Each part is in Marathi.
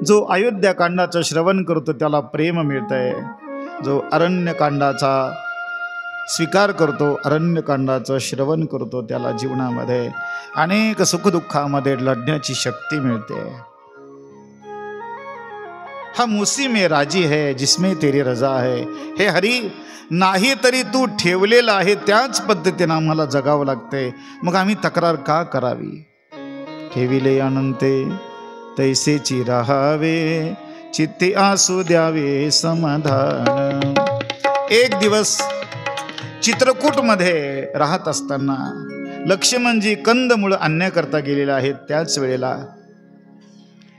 जो अयोध्याकांडाचं श्रवण करतो त्याला प्रेम मिळतंय, जो अरण्यकांडाचा स्वीकार करतो, अरण्यकांडाचं श्रवण करतो, त्याला जीवनामध्ये अनेक सुखदुःखामध्ये लढण्याची शक्ती मिळते। हा मुसी में राजी है जिसमें तेरी रजा है, हे हरी नाही तरी तू ठेवलेला आहे त्याच पद्धतीने आम्हाला जगावं लागते, मग आम्ही तक्रार का करावी। ठेविले अनंते तैसेची राहावे, चित्ते आसू द्यावे समाधान। एक दिवस चित्रकूटमध्ये राहत असताना लक्ष्मणजी कंदमुळ आणण्याकरता गेलेले आहेत। त्याच वेळेला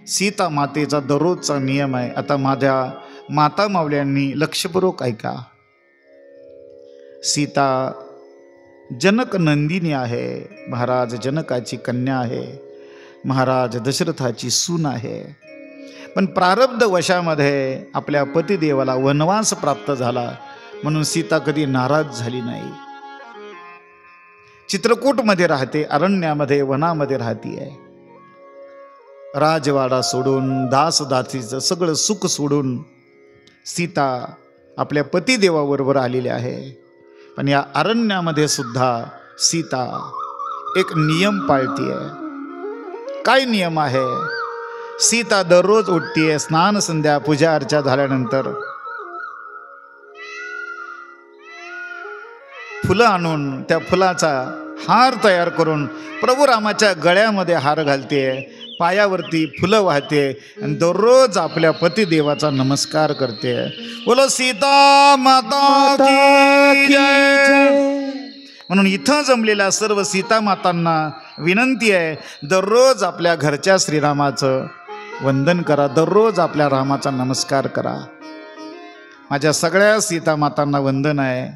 सीता मातेचा दररोजचा नियम आहे, आता माझ्या माता मावल्यांनी लक्षपूर्वक ऐका। सीता जनक नंदिनी आहे, महाराज जनकाची कन्या आहे, महाराज दशरथाची सून आहे, पण प्रारब्ध वशामध्ये आपल्या पतिदेवाला वनवास प्राप्त झाला म्हणून सीता कधी नाराज झाली नाही। चित्रकूटमध्ये राहते, अरण्यामध्ये वनामध्ये राहतीये, राजवाडा सोडून दासदासीचं सगळं सुख सोडून सीता आपल्या पतिदेवाबरोबर आलेली आहे। पण या अरण्यामध्ये सुद्धा सीता एक नियम पाळतीये। काय नियम आहे? सीता दररोज उठतीये, स्नान संध्या पूजा अर्चा झाल्यानंतर फुलं आणून त्या फुलाचा हार तयार करून प्रभू रामाच्या गळ्यामध्ये हार घालते, पायावरती फुलं वाहते आणि दररोज आपल्या पतिदेवाचा नमस्कार करते। बोलो सीता माता की जय। म्हणून इथं जमलेल्या सर्व सीता मातांना विनंती आहे, दररोज आपल्या घरच्या श्रीरामाचं वंदन करा, दररोज आपल्या रामाचा नमस्कार करा। माझ्या सगळ्या सीता मातांना वंदन आहे,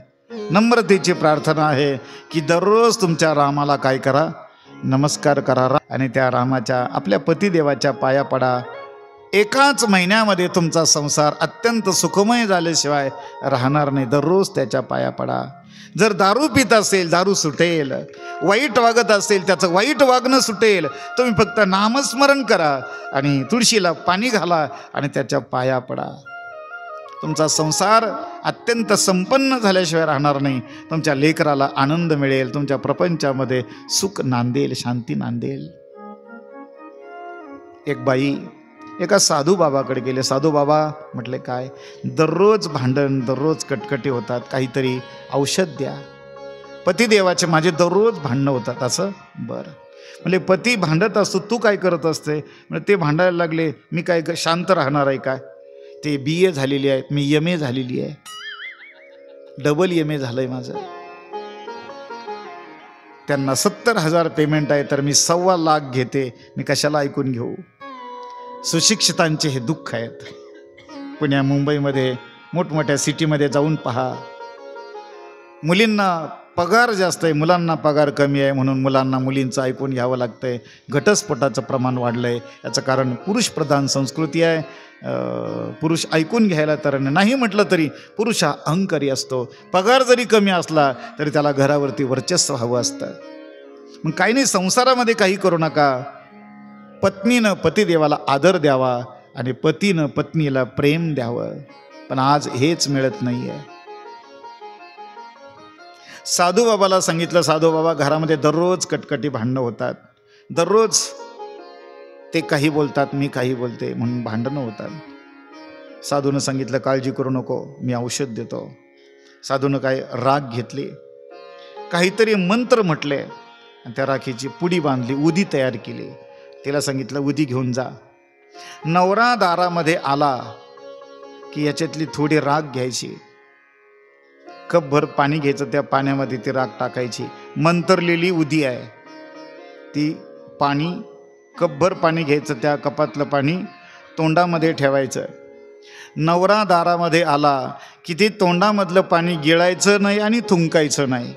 नम्रतेची प्रार्थना आहे की दररोज तुमच्या रामाला काय करा, नमस्कार करा आणि त्या रामाच्या आपल्या पतिदेवाच्या पाया पडा। एकाच महिन्यामध्ये तुमचा संसार अत्यंत सुखमय झाल्याशिवाय राहणार नाही, दररोज त्याच्या पाया पडा। जर दारू पित असेल दारू सुटेल, वाईट वागत असेल त्याचं वाईट वागणं सुटेल, तुम्ही फक्त नामस्मरण करा आणि तुळशीला पाणी घाला आणि त्याच्या पाया पडा। तुमचा संसार अत्यंत संपन्न झाल्याशिवाय राहणार नाही, तुमच्या लेकराला आनंद मिळेल, तुमच्या प्रपंचामध्ये सुख नांदेल, शांती नांदेल। एक बाई एका साधू बाबाकडे गेले। साधू बाबा म्हटले काय? दररोज भांडण, दररोज कटकटी होतात, काहीतरी औषध द्या। पतिदेवाचे माझे दररोज भांडणं होतात। असं? बरं। म्हणजे पती भांडत असतो, तू काय करत असते? म्हणजे ते भांडायला लागले, मी काय शांत राहणार आहे काय? ते BA झालेली आहेत, मी MA झालेली आहे, डबल MA झालंय माझं, त्यांना 70,000 पेमेंट आहे तर मी 1.25 लाख घेते, मी कशाला ऐकून घेऊ? सुशिक्षितांचे हे दुःख आहेत। पुण्या मुंबईमध्ये मोठमोठ्या सिटीमध्ये जाऊन पहा, मुलींना पगार जास्त आहे, मुलांना पगार कमी आहे, म्हणून मुलांना मुलींचं ऐकून घ्यावं लागतंय। घटस्फोटाचं प्रमाण वाढलं आहे, याचं कारण पुरुष प्रधान संस्कृती आहे। पुरुष ऐकून घ्यायला तर नाही म्हटलं तरी पुरुष हा अहंकारी असतो, पगार जरी कमी असला तरी त्याला घरावरती वर्चस्व हवं असतं। मग काही नाही, संसारामध्ये काही करू नका, पत्नीनं पतिदेवाला आदर द्यावा आणि पतीनं पत्नीला प्रेम द्यावं, पण आज हेच मिळत नाहीये। साधू बाबाला सांगितलं, साधू बाबा घरामध्ये दररोज कटकटी भांडणं होतात, दररोज ते काही बोलतात, मी काही बोलते, म्हणून भांडणं होतात। साधूनं सांगितलं काळजी करू नको, मी औषध देतो। साधूनं काय राख घेतली, काहीतरी मंत्र म्हटले आणि त्या राखीची पुडी बांधली, उदी तयार केली। तिला सांगितलं उदी घेऊन जा, नवरा दारामध्ये आला की याच्यातली थोडी राख घ्यायची, कपभर पाणी घ्यायचं, त्या पाण्यामध्ये ती राख टाकायची, मंत्रलेली उदी आहे ती, पाणी कपभर पाणी घ्यायचं, त्या कपातलं पाणी तोंडामध्ये ठेवायचं। नवरा दारामध्ये आला की ते तोंडामधलं पाणी गिळायचं नाही आणि थुंकायचं नाही।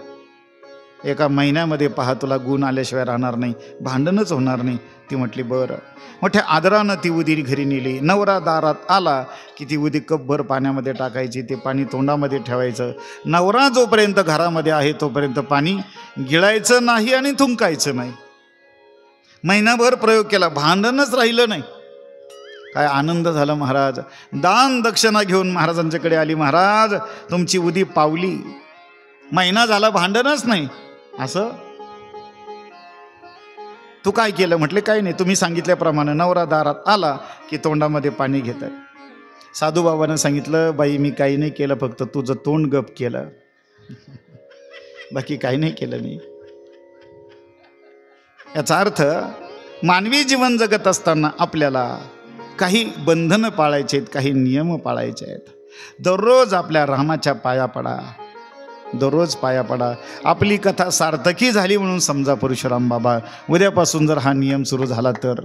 एका महिन्यामध्ये पहा तुला गुण आल्याशिवाय राहणार नाही, भांडणच होणार नाही। ती म्हटली बरं। मोठ्या आदरानं ती उदी घरी नेली। नवरा दारात आला की ती उदी कपभर पाण्यामध्ये टाकायची, ते पाणी तोंडामध्ये ठेवायचं। नवरा जोपर्यंत घरामध्ये आहे तोपर्यंत पाणी गिळायचं नाही आणि थुंकायचं नाही। महिनाभर प्रयोग केला, भांडणच राहिलं नाही। काय आनंद झाला महाराज. दान दक्षिणा घेऊन महाराजांच्याकडे आली. महाराज तुमची उदी पावली, महिना झाला भांडणच नाही. असं तू काय केलं? म्हटले काही नाही, तुम्ही सांगितल्याप्रमाणे. नवरा दारात आला की तोंडामध्ये पाणी घेतात. साधूबाबानं सांगितलं, बाई मी काही नाही केलं, फक्त तुझं तोंड गप केलं, बाकी काही नाही केलं मी. याचा अर्थ मानवी जीवन जगत असताना आपल्याला काही बंधनं पाळायचे आहेत, काही नियम पाळायचे आहेत. दररोज आपल्या रामाच्या पाया पडा, दररोज पाया पडा. आपली कथा सार्थकी झाली म्हणून समजा परशुराम बाबा. उद्यापासून जर हा नियम सुरू झाला तर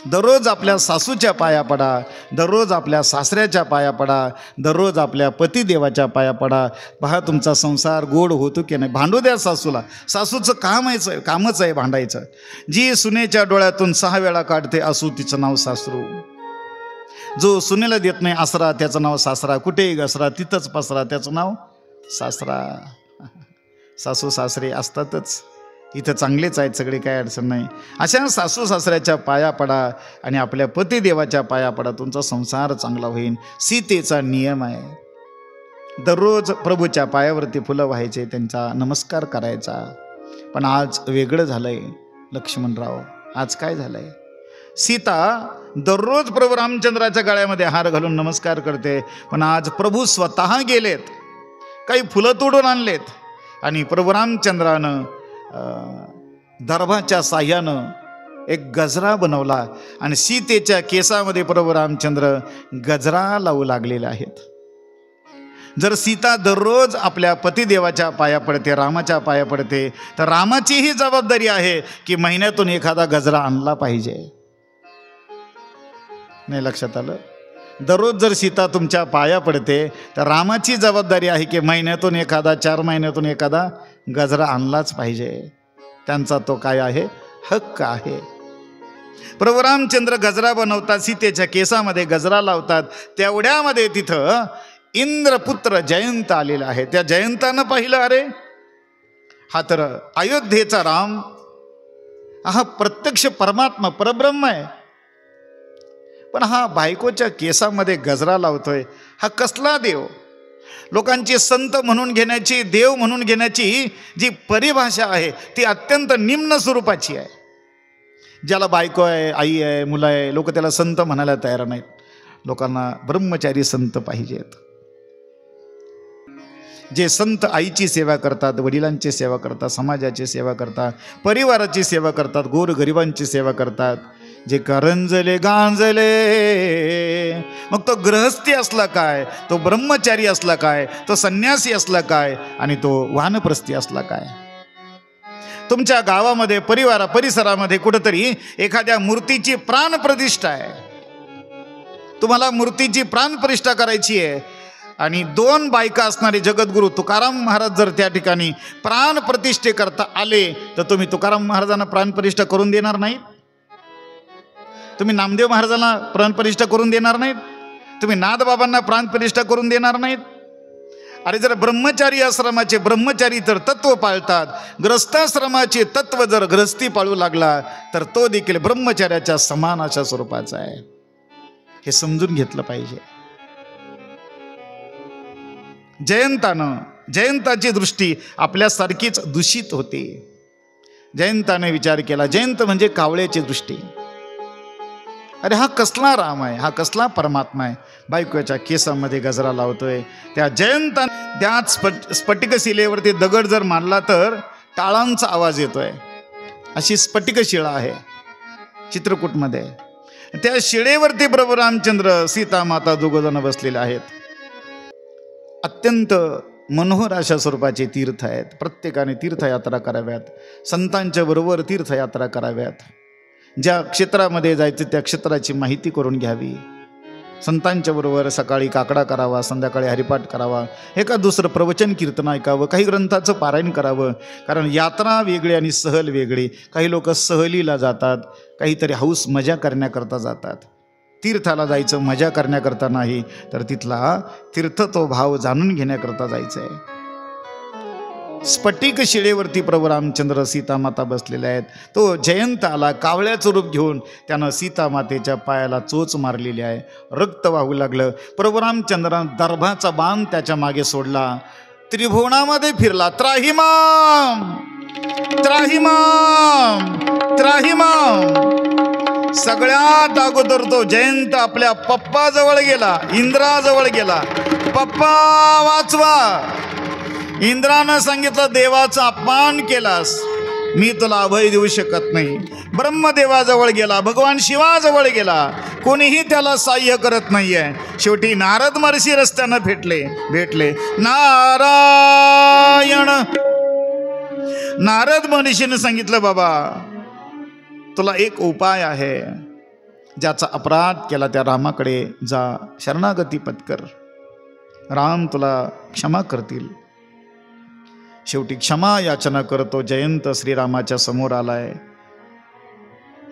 दररोज आपल्या सासूच्या पाया पडा, दररोज आपल्या सासऱ्याच्या पाया पडा, दररोज आपल्या पतिदेवाच्या पाया पडा. पहा तुमचा संसार गोड होतो की नाही. भांडू द्या सासूला, सासूचं कामच आहे भांडायचं. जी सुनेच्या डोळ्यातून 6 वेळा काढते असू तिचं नाव सासरू. जो सुनेला देत नाही आसरा त्याचं नाव सासरा. कुठेही घसरा तिथंच पसरा त्याचं नाव सासरा. सासू सासरे असतातच, इथं चांगलेच आहेत सगळे, काय अडचण नाही. अशा सासू सासऱ्याच्या पाया पडा आणि आपल्या पतिदेवाच्या पाया पडा, तुमचा संसार चांगला होईल. सीतेचा नियम आहे, दररोज प्रभूच्या पायावरती फुलं व्हायचे, त्यांचा नमस्कार करायचा. पण आज वेगळं झालंय लक्ष्मणराव. आज काय झालंय? सीता दररोज प्रभू रामचंद्राच्या गळ्यामध्ये हार घालून नमस्कार करते, पण आज प्रभू स्वतः गेलेत, काही फुलं तोडून आणलेत आणि प्रभू रामचंद्रानं दर्भाच्या साह्यानं एक गजरा बनवला आणि सीतेच्या केसामध्ये प्रभू रामचंद्र गजरा लावू लागलेले आहेत. जर सीता दररोज आपल्या पतिदेवाच्या पाया पडते, रामाच्या पाया पडते, तर रामाची ही जबाबदारी आहे की महिन्यातून एखादा गजरा आणला पाहिजे. नाही लक्षात आलं? दररोज जर सीता तुमच्या पाया पडते तर रामाची जबाबदारी आहे की महिन्यातून एखादा, 4 महिन्यातून एखादा गजरा आणलाच पाहिजे. त्यांचा तो काय आहे? हक्क आहे. प्रभू रामचंद्र गजरा बनवतात, सीतेच्या केसामध्ये गजरा लावतात. तेवढ्यामध्ये तिथं इंद्रपुत्र जयंत आलेला आहे. त्या जयंतानं पाहिलं, अरे हा तर अयोध्येचा राम, हा प्रत्यक्ष परमात्मा परब्रह्म आहे, पण हा बायकोच्या केसामध्ये गजरा लावतोय, हा कसला देव? लोकांची संत म्हणून घेण्याची, देव म्हणून घेण्याची जी परिभाषा आहे ती अत्यंत निम्न स्वरूपाची आहे. ज्याला बायको आहे, आई आहे, मुलं आहे, लोक त्याला संत म्हणायला तयार नाहीत. लोकांना ब्रह्मचारी संत पाहिजेत. जे संत आईची सेवा करतात, वडिलांची सेवा करतात, समाजाची सेवा करतात, परिवाराची सेवा करतात, गोरगरिबांची सेवा करतात. जे करंजले गांजले, मग तो गृहस्थी असला काय, तो ब्रह्मचारी असला काय, तो संन्यासी असला काय, आणि तो वानप्रस्थी असला काय. तुमच्या गावामध्ये, परिसरामध्ये कुठंतरी एखाद्या मूर्तीची प्राणप्रतिष्ठा आहे, तुम्हाला मूर्तीची प्राणप्रतिष्ठा करायची आहे, आणि 2 बायका असणारे जगद्गुरू तुकाराम महाराज जर त्या ठिकाणी प्राणप्रतिष्ठे करता आले तर तुम्ही तुकाराम महाराजांना प्राणप्रतिष्ठा करून देणार नाहीत? तुम्ही नामदेव महाराजांना प्राणप्रतिष्ठा करून देणार नाहीत? तुम्ही नाथबाबांना प्राणप्रतिष्ठा करून देणार नाहीत? अरे जर ब्रह्मचारी आश्रमाचे ब्रह्मचारी तर तत्व पाळतात, ग्रस्ताश्रमाचे तत्व जर ग्रस्ती पाळू लागला तर तो देखील ब्रह्मचार्याच्या समान अशा स्वरूपाचा आहे. हे समजून घेतलं पाहिजे. जयंताची दृष्टी आपल्यासारखीच दूषित होते. जयंताने विचार केला, जयंत म्हणजे कावळ्याची दृष्टी. अरे हा कसला राम आहे, हा कसला परमात्मा आहे, बायकोच्या केसामध्ये गजरा लावतोय. त्या जयंताने त्याच स्फटिकशिलेवरती दगड जर मारला तर टाळांचा आवाज येतोय. अशी स्फटिकशिळा आहे चित्रकूटमध्ये. त्या शिळेवरती प्रभू रामचंद्र, सीता माता दोघंजण बसलेले आहेत. अत्यंत मनोहर अशा स्वरूपाचे तीर्थ आहेत. प्रत्येकाने तीर्थयात्रा कराव्यात, संतांच्या बरोबर तीर्थयात्रा कराव्यात. ज्या क्षेत्रामध्ये जायचं त्या क्षेत्राची माहिती करून घ्यावी. संतांच्या बरोबर सकाळी काकडा करावा, संध्याकाळी हरिपाठ करावा, एका दुसरं प्रवचन कीर्तन ऐकावं, काही ग्रंथाचं पारायण करावं. कारण यात्रा वेगळी आणि सहल वेगळी. काही लोक सहलीला जातात, काहीतरी हौस मजा करण्याकरता जातात. तीर्थाला जायचं मजा करण्याकरता नाही, तर तिथला तीर्थ तो भाव जाणून घेण्याकरता जायचं आहे. स्फटिक शिळेवरती प्रभू रामचंद्र सीतामाता बसलेल्या आहेत. तो जयंत आला कावळ्याचं रूप घेऊन, त्यानं सीतामातेच्या पायाला चोच मारलेली आहे, रक्त वाहू लागलं. प्रभू रामचंद्रानं दर्भाचा बाण त्याच्या मागे सोडला, त्रिभुवनामध्ये फिरला, त्राहिमाम त्राहिमाम त्राहिमाम. सगळ्यात अगोदर तो जयंत आपल्या पप्पाजवळ गेला, इंद्राजवळ गेला. पप्पा वाचवा. इंद्रानं सांगितलं, देवाचा अपमान केलास, मी तुला अभय देऊ शकत नाही. ब्रह्मदेवाजवळ गेला, भगवान शिवाजवळ गेला, कोणीही त्याला सहाय्य करत नाहीये. शेवटी नारद महर्षी रस्त्यानं भेटले. नारायण. नारद महर्षीनं सांगितलं, बाबा तुला एक उपाय आहे, ज्याचा अपराध केला त्या रामाकडे जा, शरणागती पत्कर, राम तुला क्षमा करतील. शेवटी क्षमा याचना करतो जयंत श्रीरामाच्या समोर आलाय,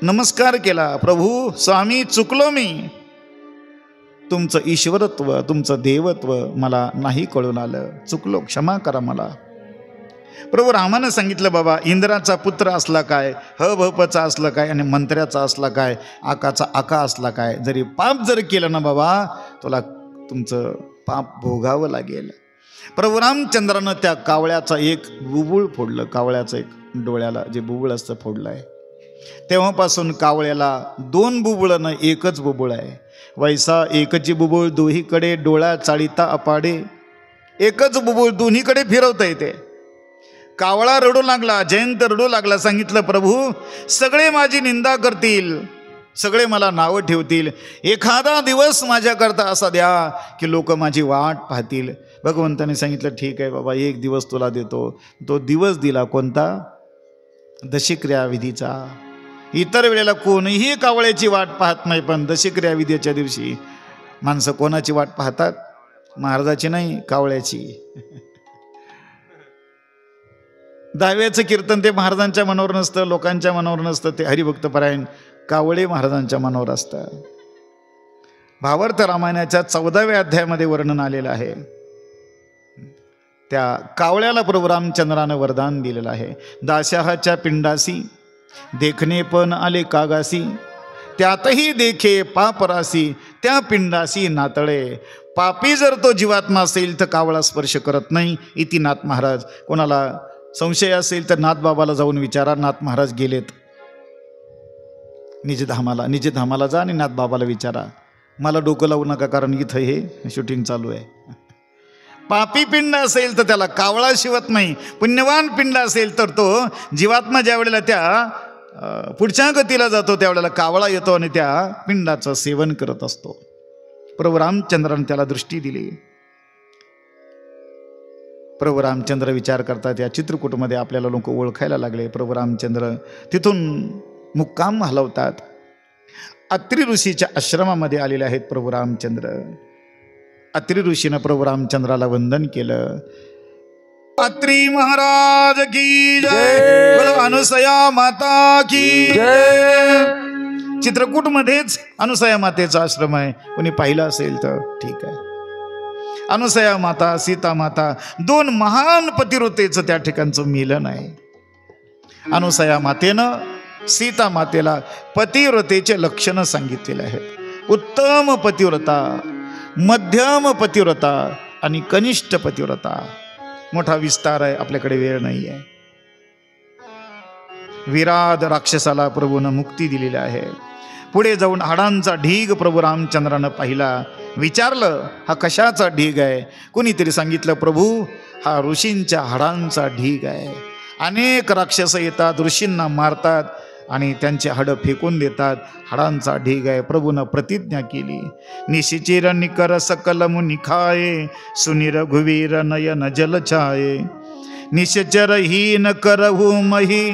नमस्कार केला. प्रभू स्वामी, चुकलो मी, तुमचं ईश्वरत्व तुमचं देवत्व मला नाही कळून आलं, चुकलो, क्षमा करा मला. प्रभू रामानं सांगितलं, बाबा इंद्राचा पुत्र असला काय, हभपचा असला काय, आणि मंत्र्याचा असला काय, आकाचा आका असला काय, जरी पाप जर केलं ना बाबा, तुला तुमचं पाप भोगावं लागेल. प्रभू रामचंद्रानं त्या कावळ्याचा एक बुबुळ फोडलं, कावळ्याचं एक डोळ्याला जे बुबुळ असतं फोडलं आहे. तेव्हापासून कावळ्याला 2 बुबुळं न 1च बुबुळ आहे. वैसा एकची बुबुळ दोहीकडे डोळा चाळीता अपाडे, एकच बुबुळ दोन्हीकडे फिरवता येते. कावळा रडू लागला, जयंत रडू लागला. सांगितलं, प्रभू सगळे माझी निंदा करतील, सगळे मला नावं ठेवतील, एखादा दिवस माझ्याकरता असा द्या की लोक माझी वाट पाहतील. भगवंताने सांगितलं, ठीक आहे बाबा, एक दिवस तुला देतो. तो दिवस दिला कोणता? दशक्रिया विधीचा. इतर वेळेला कोणीही कावळ्याची वाट पाहत नाही, पण दशक्रिया विधीच्या दिवशी माणसं कोणाची वाट पाहतात? महाराजाची नाही, कावळ्याची. दहाव्याचं कीर्तन ते महाराजांच्या मनावर नसतं, लोकांच्या मनावर नसतं, ते हरिभक्तपरायण कावळे महाराजांच्या मनावर असतं. भावार्थ रामायणाच्या 14व्या अध्यायामध्ये वर्णन आलेलं आहे. त्या कावळ्याला प्रभू रामचंद्रानं वरदान दिलेलं आहे. दाशाहाच्या पिंडासी देखणे पण आले कागासी, त्यातही देखे पापरासी, त्या पिंडासी नातळे. पापी जर तो जीवात्मा असेल तर कावळा स्पर्श करत नाही. इति नाथ महाराज. कोणाला संशय असेल तर नाथबाबाला जाऊन विचारा, नाथ महाराज गेलेत निजधामाला जा आणि नाथबाबाला विचारा. मला डोकं लावू नका, कारण इथं हे शूटिंग चालू आहे. पापी पिंड असेल तर त्याला कावळा शिवत नाही. पुण्यवान पिंड असेल तर तो जीवात्मा ज्या वेळेला त्या पुढच्या गतीला जातो त्यावेळेला कावळा येतो आणि त्या पिंडाचं सेवन करत असतो. प्रभू रामचंद्राने त्याला दृष्टी दिली. प्रभू रामचंद्र विचार करतात, या चित्रकूटमध्ये आपल्याला लोक ओळखायला लागले. प्रभू रामचंद्र तिथून मुक्काम हलवतात. अत्री ऋषीच्या आश्रमामध्ये आलेले आहेत प्रभू रामचंद्र. अत्री ऋषीनं प्रभू रामचंद्राला वंदन केलं. अत्री महाराज की जय, बोलो अनुसया माता की जय. चित्रकूटमध्येच अनुसया मातेचा आश्रम आहे. कोणी पाहिलं असेल तर ठीक आहे. अनुसया माता, सीता माता, 2 महान पतिव्रतेचं त्या ठिकाणचं मिलन आहे. अनुसया मातेनं सीता मातेला पतिव्रतेचे लक्षणं सांगितलेले आहेत. उत्तम पतिव्रता, मध्यम पतिव्रता आणि कनिष्ठ पतिव्रता. मोठा विस्तार आहे, आपल्याकडे वेळ नाही आहे. विराध राक्षसाला प्रभूनं मुक्ती दिलेली आहे. पुढे जाऊन हाडांचा ढीग प्रभू रामचंद्रानं पाहिला. विचारलं, हा कशाचा ढीग आहे? कोणीतरी सांगितलं, प्रभू हा ऋषींच्या हाडांचा ढीग आहे. अनेक राक्षस येतात, ऋषींना मारतात आणि त्यांचे हाडं फेकून देतात. हाडांचा ढीग आहे. प्रभूनं प्रतिज्ञा केली, निशिचिर निकर सकल मुनी खाये, सुनी रघुवीर नयन जल छाये, निशचर हीन करहु मही,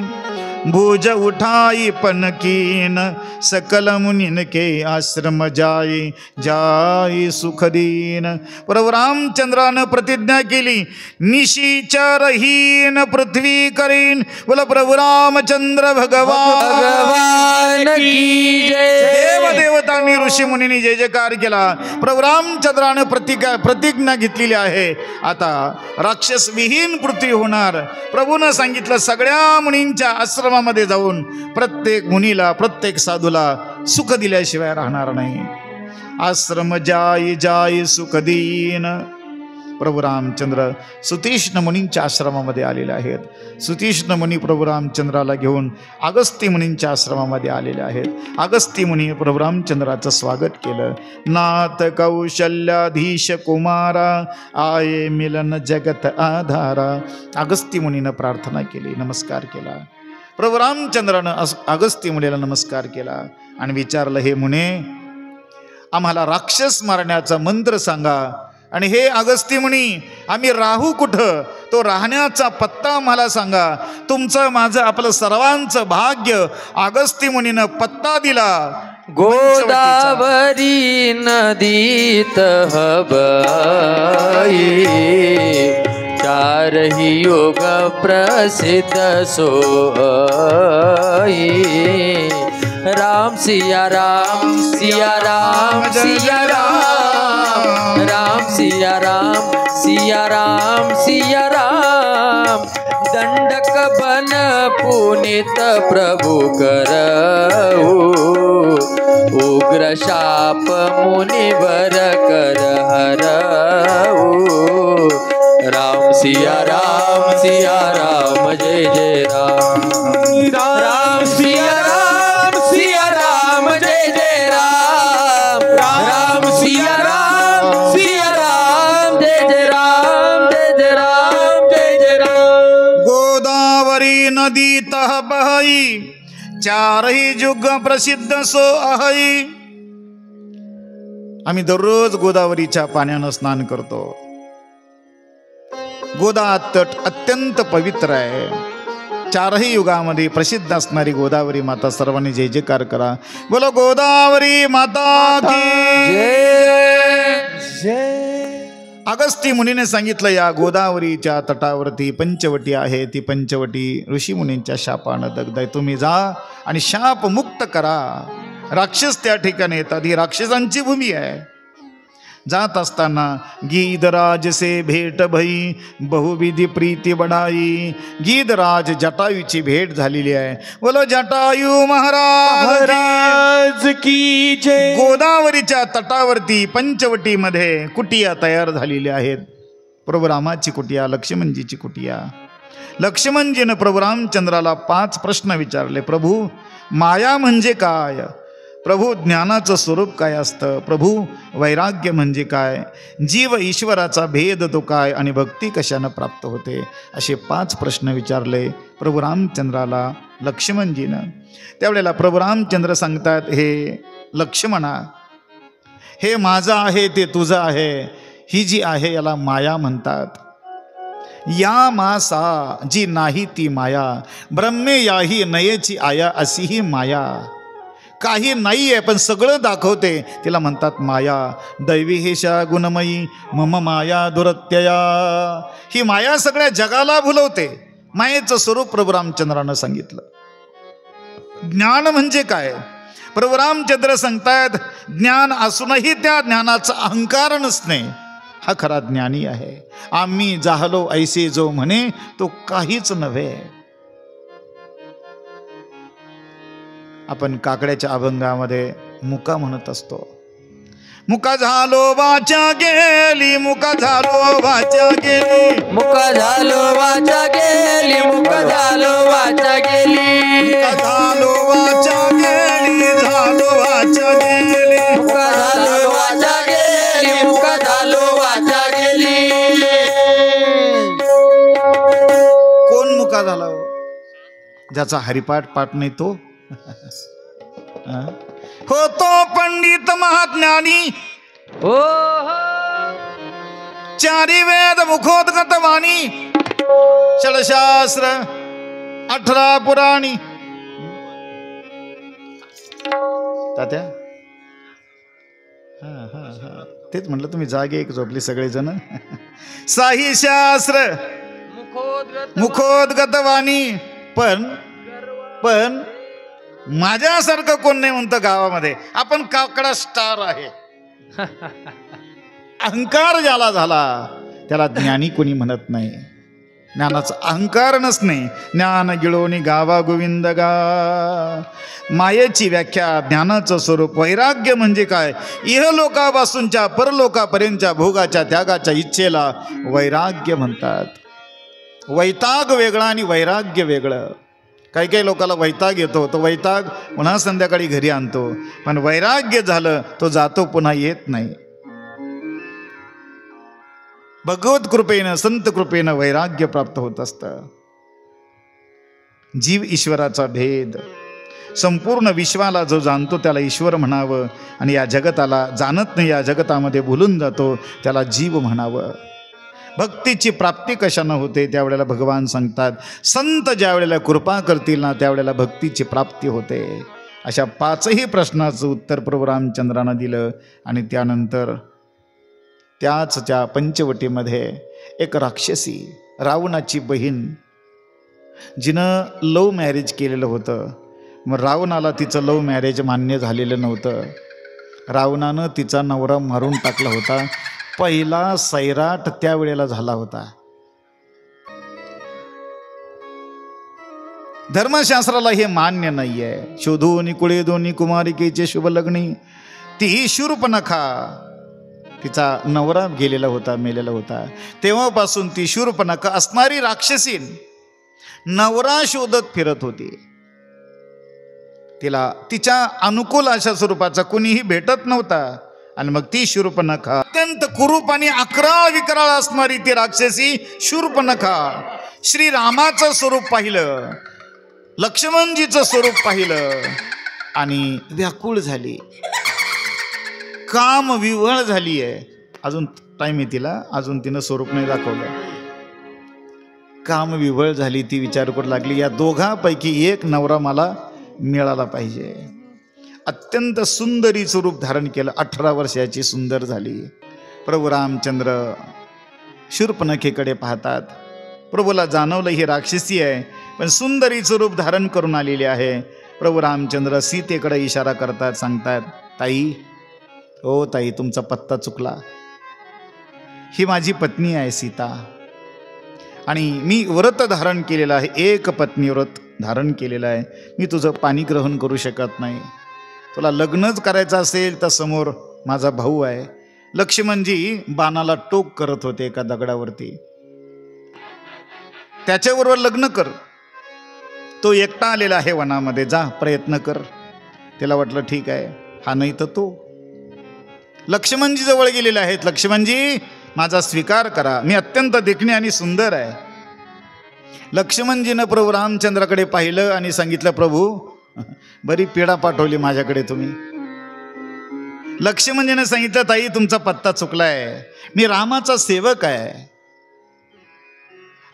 भुज उठाई पनकीन सकल मुनिन के आश्रम जाई जाई सुख दीन. प्रभू रामचंद्रानं प्रतिज्ञा केली, निशीच्या रहीन पृथ्वी करीन. बोला प्रभू रामचंद्र भगवान की जय. देव देवतांनी ऋषी मुनींनी जय जयकार केला. प्रभू रामचंद्रानं प्रतिज्ञा घेतलेली आहे, आता राक्षस विहीन पृथ्वी होणार. प्रभूनं सांगितलं, सगळ्या मुनींच्या आश्रमामध्ये जाऊन प्रत्येक मुनीला प्रत्येक साधूला सुख दिल्याशिवाय राहणार नाही. आश्रम जाई जाई सुख दीन. प्रभू रामचंद्र सुतीष्ण मुनींच्या आश्रमामध्ये आलेले आहेत. सुतीष्ण मुनी प्रभू रामचंद्राला घेऊन अगस्ती मुनींच्या आश्रमामध्ये आलेले आहेत. अगस्ती मुनी प्रभू रामचंद्राचं स्वागत केलं. नाथ कौशल्याधीश कुमारा आये मिलन जगत आधारा. अगस्ती मुनीनं प्रार्थना केली, नमस्कार केला. प्रभू रामचंद्रानं अगस्ती मुनीला नमस्कार केला आणि विचारलं, हे मुने, आम्हाला राक्षस मारण्याचा मंत्र सांगा. आणि हे अगस्ती मुनी, आम्ही राहू कुठं, तो राहण्याचा पत्ता मला सांगा. तुमचं माझं आपलं सर्वांचं भाग्य. अगस्ती मुनीनं पत्ता दिला. गोदावरी नदीत हबई, चारही योग प्रसिद्ध सोई. राम सिया राम सिया राम सिया राम, राम सिया राम सिया राम सिया राम. दंडक बन पुनित प्रभु करऊ, उग्र शाप मुनिवर कर हरऊ. राम सिया राम जय जय राम. राम सिया राम जय जय राम. राम सिया राम जय जय राम जय जय राम जय जय राम. गोदावरी नदी तह बहई, चारही युग प्रसिद्ध सो अहई. आम्ही दररोज गोदावरीच्या पाण्यानं स्नान करतो. गोदा तट अत्यंत पवित्र आहे. चारही युगामध्ये प्रसिद्ध असणारी गोदावरी माता, सर्वांनी जय जयकार करा. बोलो गोदावरी माता की जय. अगस्ती मुनीने सांगितलं, या गोदावरीच्या तटावरती पंचवटी आहे. ती पंचवटी ऋषी मुनींच्या शापानं दग्ध आहे. तुम्ही जा आणि शाप मुक्त करा. राक्षस त्या ठिकाणी येतात. ही राक्षसांची भूमी आहे. जात असताना गीधराज से भेट भई, बहुविधी प्रीती बढाई. गीधराज जटायूची भेट झालेली आहे. बोलो जटायू महाराज की जय. गोदावरीच्या तटावरती पंचवटीमध्ये कुटिया तयार झालेली आहेत. प्रभू रामाची कुटिया, लक्ष्मणजीची कुटिया. लक्ष्मणजीनं प्रभू रामचंद्राला 5 प्रश्न विचारले. प्रभू, माया म्हणजे काय? प्रभू, ज्ञानाचं स्वरूप काय असतं? प्रभू, वैराग्य म्हणजे काय? जीव ईश्वराचा भेद तो काय? आणि भक्ती कशानं प्राप्त होते? असे 5 प्रश्न विचारले प्रभू रामचंद्राला लक्ष्मणजीनं. त्यावेळेला प्रभू रामचंद्र सांगतात, हे लक्ष्मणा, हे माझं आहे ते तुझं आहे. ही जी आहे याला माया म्हणतात. या मासा जी नाही ती माया, ब्रह्मे याही नयेची आया, अशी ही माया. काही नाही आहे पण सगळं दाखवते, तिला म्हणतात माया. दैवी हेशा गुणमयी मम माया दुरत्यया. ही माया सगळ्या जगाला भुलवते. मायेचं स्वरूप प्रभू रामचंद्रानं सांगितलं. ज्ञान म्हणजे काय? प्रभू रामचंद्र सांगतायत, ज्ञान असूनही त्या ज्ञानाचा अहंकार नसणे हा खरा ज्ञानी आहे. आम्ही जाहलो ऐसे जो म्हणे तो काहीच नव्हे. आपण काकड्याच्या अभंगामध्ये मुका म्हणत असतो. मुका झालो वाचा गेली, मुका झालो वाचा गेली, मुका झालो वाचा गेली, मुका झालो वाचा गेली, मुका झालो वाचा गेली, झालो वाचा गेली, मुका झालो वाचा गेली, मुका झालो वाचा गेली. कोण मुका झाला हो? ज्याचा हरिपाठ पाठ नाही तो होतो पंडित महाज्ञानी. हो चारी वेद मुखोद्गत वाणी, षडशास्त्र 18 पुराणी. तात्या हा हा हा तेच म्हटलं तुम्ही जागे एक झोपली सगळेजण. साही शास्त्र मुखोद्गत वाणी, पण माझ्यासारखं कोण नाही म्हणतं गावामध्ये. आपण काकडा स्टार आहे. अहंकार ज्याला झाला त्याला ज्ञानी कोणी म्हणत नाही. ज्ञानाचा अहंकार नसणे. ज्ञान गिळोनी गावा गोविंद गा. मायेची व्याख्या, ज्ञानाचं स्वरूप. वैराग्य म्हणजे काय? इहलोकापासूनच्या परलोकापर्यंतच्या भोगाच्या त्यागाच्या इच्छेला वैराग्य म्हणतात. वैताग वेगळा आणि वैराग्य वेगळं. काही काही लोकांना वैताग येतो, तो वैताग पुन्हा संध्याकाळी घरी आणतो. पण वैराग्य झालं तो जातो, पुन्हा येत नाही. भगवत कृपेनं, संत कृपेनं वैराग्य प्राप्त होत असतं. जीव ईश्वराचा भेद संपूर्ण विश्वाला जो जाणतो त्याला ईश्वर म्हणावं, आणि या जगताला जाणत नाही, या जगतामध्ये भुलून जातो त्याला जीव म्हणावं. भक्तीची प्राप्ती कशानं होते त्यावेळेला भगवान सांगतात, संत ज्या वेळेला कृपा करतील ना त्यावेळेला भक्तीची प्राप्ती होते. अशा 5ही प्रश्नाचं उत्तर प्रभू रामचंद्रानं दिलं. आणि त्यानंतर त्या पंचवटीमध्ये एक राक्षसी, रावणाची बहीण, जिनं लव्ह मॅरेज केलेलं होतं. मग रावणाला तिचं लव्ह मॅरेज मान्य झालेलं नव्हतं. रावणानं तिचा नवरा मारून टाकला होता. पहिला सैराट त्यावेळेला झाला होता. धर्मशास्त्राला हे मान्य नाहीये. शोधोनी कुळे दोन्ही कुमारिकेचे शुभ लग्नी. ती शूर्पणखा, तिचा नवरा गेलेला होता, मेलेला होता. तेव्हापासून ती शूर्पणखा असणारी राक्षसीन नवरा शोधत फिरत होती. तिला तिच्या अनुकूल अशा स्वरूपाचा कुणीही भेटत नव्हता. आणि मग ती शूर्पणखा, अत्यंत कुरूप आणि अकराळ विकराळ असणारी ती राक्षसी शूर्पणखा, श्रीरामाचं स्वरूप पाहिलं, लक्ष्मणजीचं स्वरूप पाहिलं आणि व्याकुळ झाली, काम विव्हळ झाली आहे. अजून टाइम आहे तिला, अजून तिनं स्वरूप नाही दाखवलं. काम विव्हळ झाली. ती विचार करू लागली, या दोघांपैकी एक नवरा मला मिळाला पाहिजे. अत्यंत सुंदरीचं रूप धारण केलं. 18 वर्षाची सुंदर झाली. प्रभू रामचंद्र शूर्पणखेकडे पाहतात. प्रभूला जाणवलं ही राक्षसी आहे, पण सुंदरीचं रूप धारण करून आलेली आहे. प्रभू रामचंद्र सीतेकडे इशारा करतात, सांगतात, ताई, ओ ताई, तुमचा पत्ता चुकला. ही माझी पत्नी आहे सीता, आणि मी व्रत धारण केलेलं आहे, एक पत्नी व्रत धारण केलेलं आहे. मी तुझं पाणी ग्रहण करू शकत नाही. तुला लग्नच करायचं असेल तर समोर माझा भाऊ आहे. लक्ष्मणजी बाणाला टोक करत होते एका दगडावरती. त्याच्याबरोबर लग्न कर. तो एकटा आलेला आहे वनामध्ये, जा प्रयत्न कर. त्याला वाटलं ठीक आहे, हा नाही तर तो. लक्ष्मणजी जवळ गेलेले आहेत. लक्ष्मणजी, माझा स्वीकार करा, मी अत्यंत देखणी आणि सुंदर आहे. लक्ष्मणजीनं प्रभू रामचंद्राकडे पाहिलं आणि सांगितलं, प्रभू, बरी पीडा पाठवली माझ्याकडे तुम्ही. लक्ष्मणजीनं सांगितलं, ताई, तुमचा पत्ता चुकलाय, मी रामाचा सेवक आहे.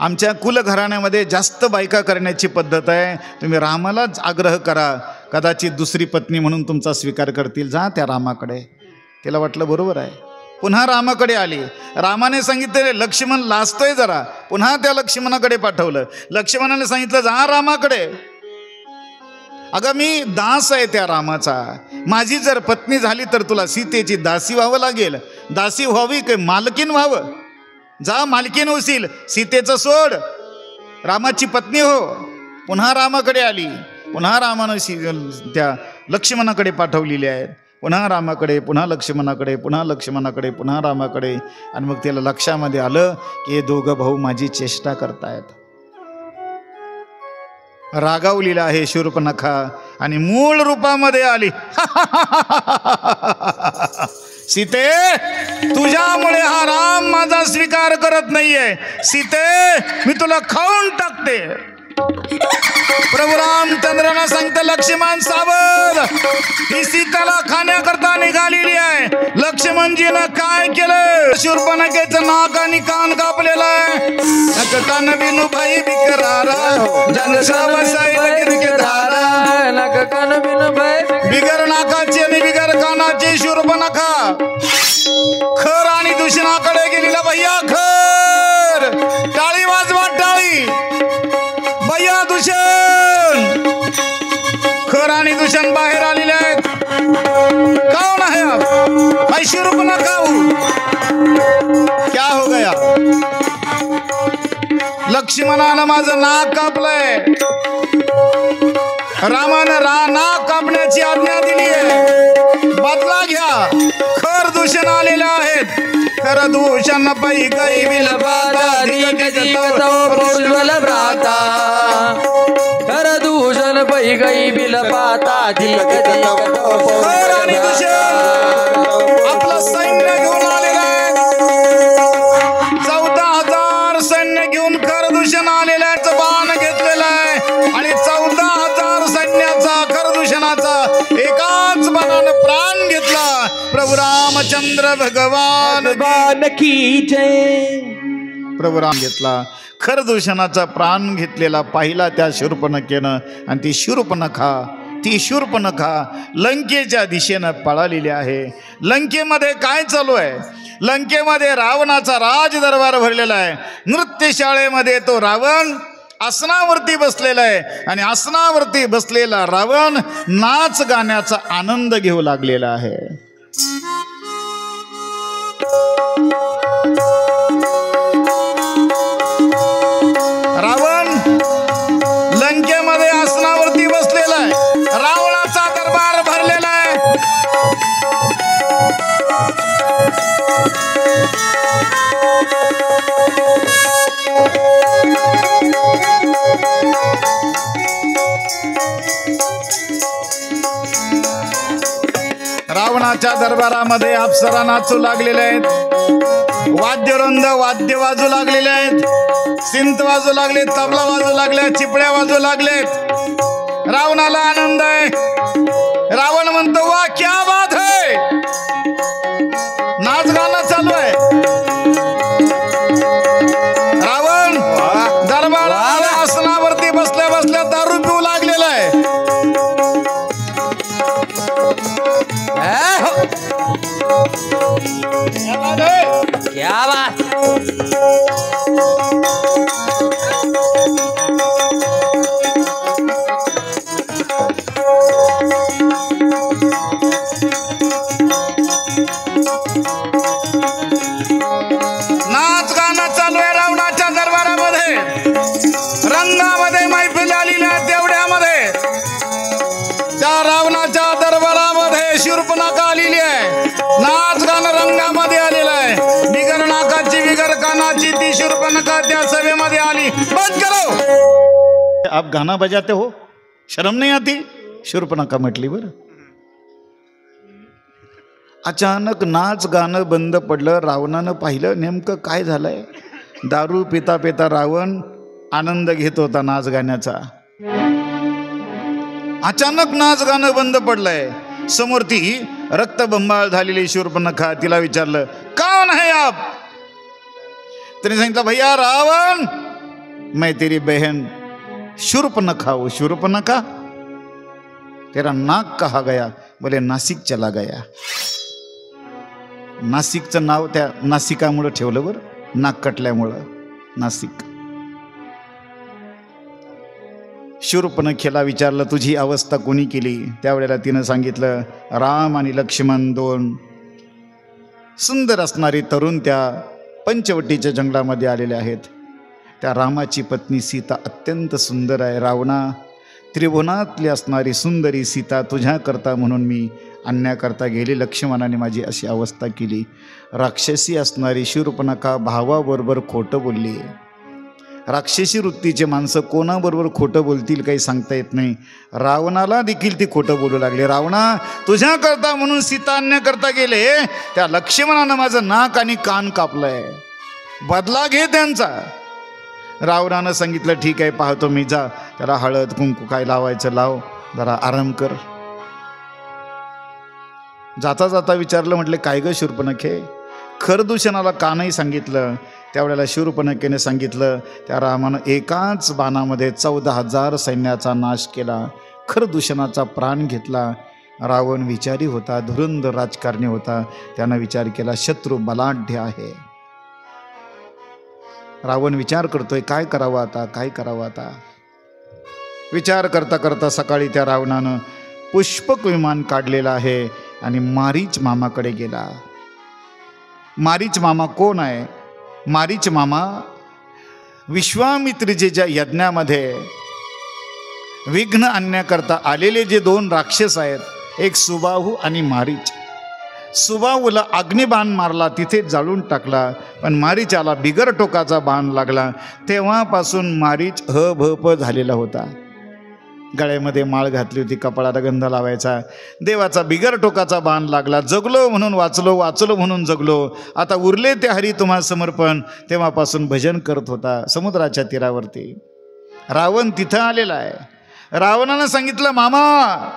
आमच्या कुलघराण्यामध्ये जास्त बायका करण्याची पद्धत आहे. तुम्ही रामालाच आग्रह करा, कदाचित दुसरी पत्नी म्हणून तुमचा स्वीकार करतील. जा त्या रामाकडे. तिला वाटलं बरोबर आहे. पुन्हा रामाकडे आली. रामाने सांगितले, लक्ष्मण लाजतोय जरा. पुन्हा त्या लक्ष्मणाकडे पाठवलं. लक्ष्मणाने सांगितलं, जा रामाकडे. अगं, मी दास आहे त्या रामाचा. माझी जर पत्नी झाली तर तुला सीतेची दासी व्हावं लागेल. दासी व्हावी की मालकीन व्हावं? जा, मालकीन होशील. सीतेचं सोड, रामाची पत्नी हो. पुन्हा रामाकडे आली. पुन्हा रामानं त्या लक्ष्मणाकडे पाठवलेली आहे. पुन्हा रामाकडे, पुन्हा लक्ष्मणाकडे, पुन्हा लक्ष्मणाकडे, पुन्हा रामाकडे. आणि मग त्याला लक्षामध्ये आलं की हे दोघं भाऊ माझी चेष्टा करतायत. रागावलेला आहे शूर्पणखा आणि मूळ रूपामध्ये आली. सीते, तुझ्यामुळे हा राम माझा स्वीकार करत नाहीये. सीते, मी तुला खाऊन टाकते. प्रभू रामचंद्रांना सांगतं, लक्ष्मण सावध, ही सीताला खाण्याकरता निघालेली आहे. लक्ष्मणजीनं काय केलं? शूर्पणखेचं नाक आणि कान कापलेलं आहे. नक कान बिनु भाई बिकरारा, जनसा बसाई लगिन के धारा. कान बिन भय बिगर नाकाची आणि बिगर कानाची शूर्पणखा खर आणि दूषणाकडे गेलेला भैया खर. टाळी वाजवा टाळी. भैया दूषण खर आणि दूषण बाहेर आलेले आहेत. कौन है आप? मैं शूर्पणखा हूं. क्या हो गया? लक्ष्मणानं माझं नाक कापलंय. रामानं नाक कापण्याची आज्ञा दिली आहे. बदला घ्या. खर दूषण आलेले आहेत. खर दूषण पै गई विलबाता उज्ज्वल भ्राता खर दूषण पै गई बिल पाता खर आणि दूषण आपलं सैन्य घेऊन आलेलं आहे. 14,000 सैन्य घेऊन खर दूषण आलेल्याचं बाण घेतलेलं आहे आणि 14,000 सैन्याचा खर दूषणाचा एकाच बाणानं प्राण घेतला. प्रभू रामचंद्र भगवान की जय. प्रभू राम घेतला. खर दूषणाचा प्राण घेतलेला पाहिला त्या शूर्पणखेनं आणि ती शूर्पणखा लंकेच्या दिशेनं पळालेली आहे. लंकेमध्ये काय चालू आहे? लंकेमध्ये रावणाचा राजदरबार भरलेला आहे. नृत्यशाळेमध्ये तो रावण आसनावरती बसलेला आहे आणि आसनावरती बसलेला रावण नाच गाण्याचा आनंद घेऊ लागलेला आहे. रावण लंकेमध्ये आसनावरती बसलेला आहे. रावणाचा दरबार भरलेला आहे. रावणाच्या दरबारामध्ये अप्सरा नाचू लागलेले आहेत. वाद्यवृंद वाद्य वाजू लागलेले आहेत. सिंत वाजू लागले, तबला वाजू लागले, चिपड्या वाजू लागलेत. रावणाला आनंद आहे. रावण म्हणतो वा क्या बात है. नाच गाणं चालू आहे. रावण दरबारामध्ये आसनावरती बसल्या बसल्या दारू पिऊ लागलेला आहे. क्या बात. नाच गाणं चालू आहे रावणाच्या दरबारामध्ये. रंगामध्ये मैफिल आलेली आहे. तेवढ्यामध्ये त्या रावणाच्या दरबारामध्ये शूर्पणखा आलेली आहे. नाच गाणं रंगामध्ये आलेलं आहे. बिगर नाकाची बिगर कानाची ती शूर्पणखा त्या सभेमध्ये आली. बंद करो. आप गाना बजाते हो, शर्म नहीं आती? शूर्पणखा म्हटली बरं. अचानक नाच गाणं बंद पडलं. रावणानं पाहिलं नेमकं काय झालंय. दारू पिता पिता रावण आनंद घेत होता नाच गाण्याचा. अचानक नाच गाणं बंद पडलंय. समोर ती रक्तबंबाळ झालेली शूर्पणखा. तिला विचारलं कौन है आप? तिने सांगितलं भैया रावण मैं तेरी बहन शूर्पणखा हूं. शूर्पणखा तेरा नाक कहा गया? बोले नासिक चला गया. नासिकचं नाव त्या नासिकामुळं ठेवलं बरं. नाक कटल्यामुळं नासिक. शूर्पणखेला विचारलं तुझी अवस्था कोणी केली? त्यावेळेला तिनं सांगितलं राम आणि लक्ष्मण दोन सुंदर असणारी तरुण त्या पंचवटीच्या जंगलामध्ये आलेले आहेत. त्या रामाची पत्नी सीता अत्यंत सुंदर आहे. रावणा त्रिभुवनातली असणारी सुंदरी सीता तुझ्याकरता म्हणून मी आणण्याकरता गेली. लक्ष्मणाने माझी अशी अवस्था केली. राक्षसी असणारी शूर्पणखा भावाबरोबर खोटं बोलली. राक्षसी वृत्तीचे माणसं कोणाबरोबर खोटं बोलतील काही सांगता येत नाही. रावणाला देखील ती खोटं बोलू लागली. रावणा तुझ्याकरता म्हणून सीता आणण्याकरता गेले. त्या लक्ष्मणानं माझं नाक आणि कान कापलंय. बदला घे त्यांचा. रावणानं सांगितलं ठीक आहे पाहतो मी. जा त्याला हळद कुंकू काय लावायचं लाव, जरा आराम कर. जाता जाता विचारलं म्हटलं काय ग शूर्पणखे? खरदूषणाला का नाही सांगितलं? त्यावेळेला शूर्पणखेने सांगितलं त्या रामानं एकाच बाणामध्ये 14,000 सैन्याचा नाश केला. खरदूषणाचा प्राण घेतला. रावण विचारी होता, धुरंधर राजकारणी होता. त्यानं विचार केला शत्रू बलाढ्य आहे. रावण विचार करतोय काय करावं आता, काय करावं आता. विचार करता करता सकाळी त्या रावणानं पुष्पक विमान काढलेलं आहे आणि मारीच मामाकडे गेला. मारीच मामा कोण आहे? मारीच मामा विश्वामित्रीच्या यज्ञामध्ये विघ्न आणण्याकरता आलेले जे दोन राक्षस आहेत, एक सुबाहू आणि मारीच. सुबाहूला अग्निबाण मारला, तिथे जाळून टाकला, पण मारीचाला बिगर टोकाचा बाण लागला. तेव्हापासून मारीच ह-भ-प झालेला होता. गळ्यामध्ये माळ घातली होती, कपाळाला गंध लावायचा. देवाचा बिगर टोकाचा बाण लागला. जगलो म्हणून वाचलो, वाचलो म्हणून जगलो, आता उरले ते हरी तुम्हा समर्पण. तेव्हापासून भजन करत होता समुद्राच्या तीरावरती. रावण तिथं आलेला आहे. रावणानं सांगितलं मामा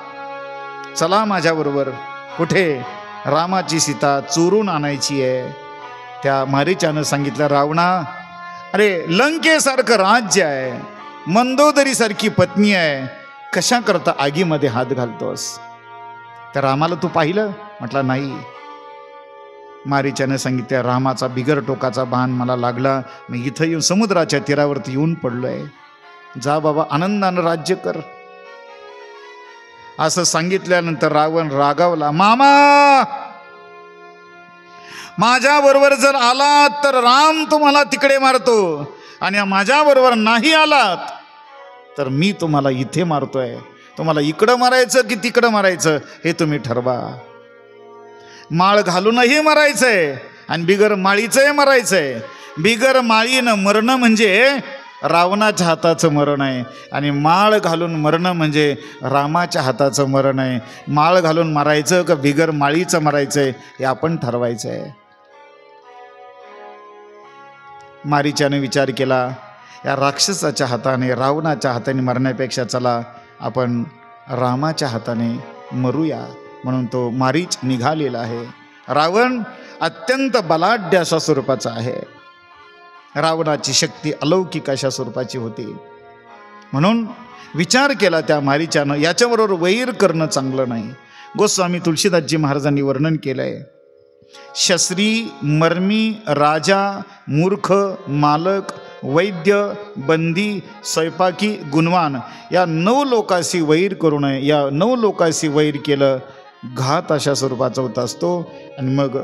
चला माझ्याबरोबर. कुठे? रामाची सीता चोरून आणायची आहे. त्या मारीचानं सांगितलं रावणा, अरे लंकेसारखं राज्य आहे, मंदोदरीसारखी पत्नी आहे, कशा करता आगीमध्ये हात घालतोस? त्या रामाला तू पाहिलं? म्हटलं नाही. मारीचानं सांगितलं रामाचा बिगर टोकाचा बाण मला लागला, मी इथं येऊन समुद्राच्या तीरावरती येऊन पडलोय. जा बाबा आनंदानं राज्य कर. असं सांगितल्यानंतर रावण रागावला. मामा माझ्या बरोबर जर आलात तर राम तुम्हाला तिकडे मारतो, आणि माझ्या बरोबर नाही आलात तर मी तुम्हाला इथे मारतोय. तुम्हाला इकडं मारायचं की तिकडं मारायचं हे तुम्ही ठरवा. माळ घालूनही मारायचंय आणि बिगर माळीचंही मारायचंय. बिगर माळीनं मरणं म्हणजे रावणाच्या हाताचं मरण आहे, आणि माळ घालून मरणं म्हणजे रामाच्या हाताचं मरण आहे. माळ घालून मारायचं का बिगर माळीचं मारायचंय हे आपण ठरवायचं आहे. मारीचाने विचार केला या राक्षसाच्या हाताने, रावणाच्या हाताने मरण्यापेक्षा चला आपण रामाच्या हाताने मरूया. म्हणून तो मारीच निघालेला आहे. रावण अत्यंत बलाढ्य अशा स्वरूपाचा आहे. रावणाची शक्ती अलौकिक अशा स्वरूपाची होती. म्हणून विचार केला त्या मारीचानं याच्याबरोबर वैर करणं चांगलं नाही. गोस्वामी तुलसीदासजी महाराजांनी वर्णन केलंय, शस्त्री, मर्मी, राजा, मूर्ख, मालक, वैद्य, बंदी, स्वयंपाकी, गुणवान या 9 लोकांशी वैर करू नये. या 9 लोकांशी वैर केलं घात अशा स्वरूपाचा होत असतो. आणि मग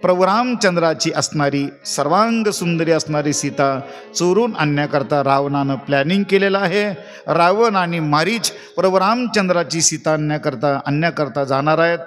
प्रभू रामचंद्राची असणारी सर्वांग सुंदरी असणारी सीता चोरून आणण्याकरता रावणानं प्लॅनिंग केलेलं आहे. रावण आणि मारीच प्रभू रामचंद्राची सीता आणण्याकरता जाणार आहेत.